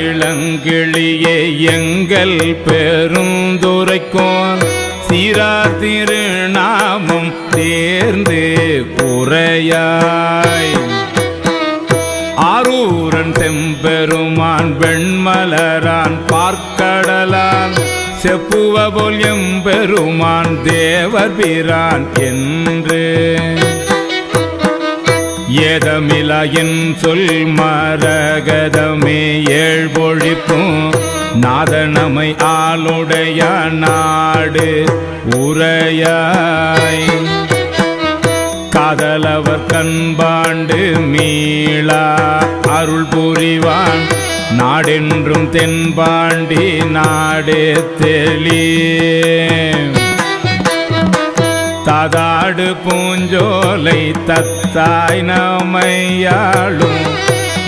ஏறாரிளங்கிளியே எங்கள் பெருந்துரைக்கோன் சீரார் திருநாமம் தேர்ந்து உரையாய் ஆரூரன் செம்பெருமான் வெண்மலரான் பார்க்கடலான் செப்புவபோல் எம்பெருமான் தேவர் பிரான் என்று ஏதமிலா என் சொல் மரகதமே ஏழ்பொழிப்பும் நாதனமை ஆளுடைய நாடு உரையாய் காதலவர் கண்பாண்டு மீளா அருள் புரிவான் நாடென்றும் தென்பாண்டி நாடு தெளி தாதாடு பூஞ்சோலை தத்தாய் நமையாளும்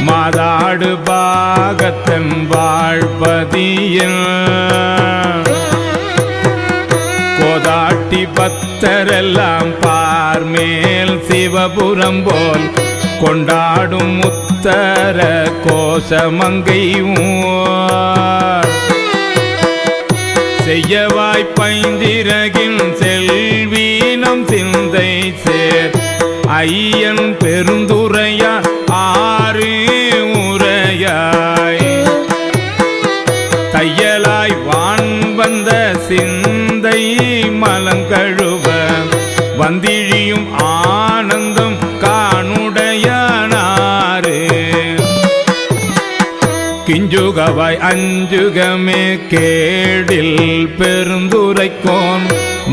மாதாடு பாகத்தன் வாழ்பதியில் கோதாட்டி பக்தரெல்லாம் பார்மேல் சிவபுரம் போல் கொண்டாடும் உத்தர கோசமங்கை செய்யவாய் பைந்திரகின் செல்வீனம் சிந்தை சேர் ஐயன் பெருந்துரையா ஆறு உரையாய் தையலாய் வான் வந்த சிந்தை மலங்கழுவ வந்திழியும் ஆனந்தம் காணுடையானாரு கிஞ்சுகவாய் அஞ்சுகமே கேடில் பெருந்துரைக்கோன்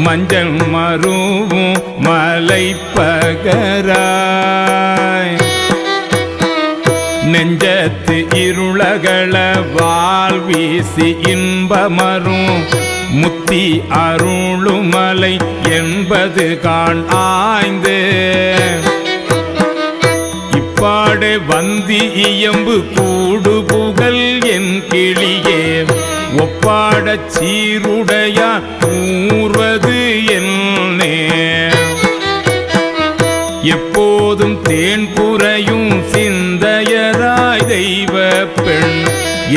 மஞ்சள் மருவும் மலைப்பகராய் நெஞ்சத்து இருளகள வால் வீசி இன்பமரும் முத்தி அருளுமலை என்பது காண் ஆய்ந்து இப்பாடு வந்தி இயம்பு கூடு புகழ் என் கிளியே ஒப்பாடச் சீருடையா ஊர்வது என்னே எப்போதும் தேன் புரையும் சிந்தையராய் தெய்வ பெண்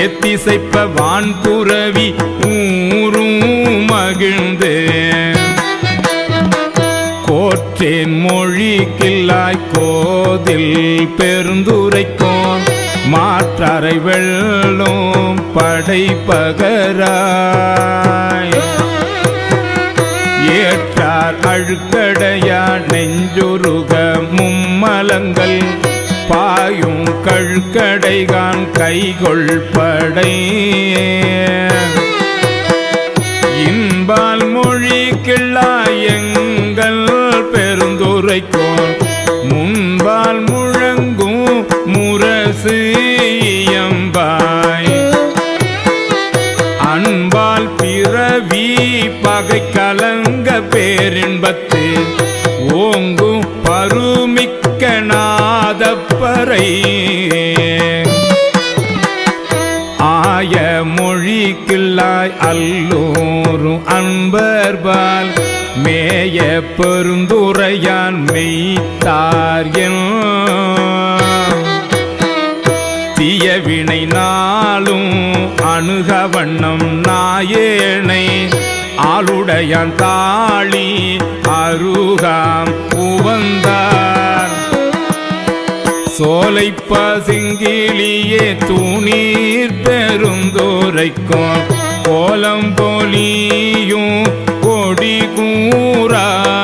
எத்திசைப்ப வான்புறவி ஊரும் மகிழ்ந்து கோற்றேன் மொழி கில்லாய் கோதில் பெருந்துரைக்கோன் மாற்றரை வெள்ளோம் படைப்பகராய் ஏற்றார் அழுக்கடையா நெஞ்சுருக மும்மலங்கள் பாயும் கழுக்கடைகான் கைகொள் படை இன்பால் மொழி கிள்ளாய் எங்கள் பெருந்துரைக்கோன் முன்பால் முழங்கும் முரசு இயம்பாய் அன்பால் பிறவி பகை கலங்க பேரின்பத்து ஓங்கும் பருமிக்க நாதப்பறை ஆய மொழி கிள்ளாய் அல்லோரும் அன்பர்பால் மேய பெருந்துரையான் மெய்த்தார் தீயவினை நாளும் அணுகவண்ணம் நாயேனை ஆளுடையான் தாளி அருகாம் உவந்தார் சோலை பசிங்கிளியே தூணீர் பெருந்துரைக்கோன் கோலம் போலியும் கொடி கூறாய்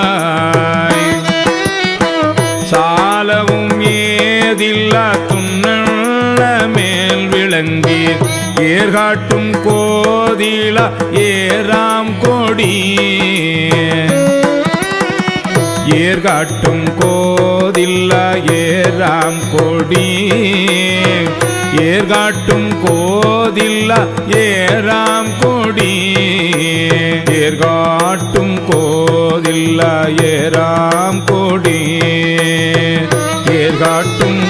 சாலவும் ஏதில்லா துண்ண மேல் விளங்கி ஏர்காட்டும் கோதிலா ஏராம் கொடி ஏர்காட்டும் கோதில்லா ஏராம் கொடி ஏர்காட்டும் கோதில்லா ஏராம் கொடி ஏர்காட்டும் கோதில்லா ஏராம் கொடி ஏர்காட்டும்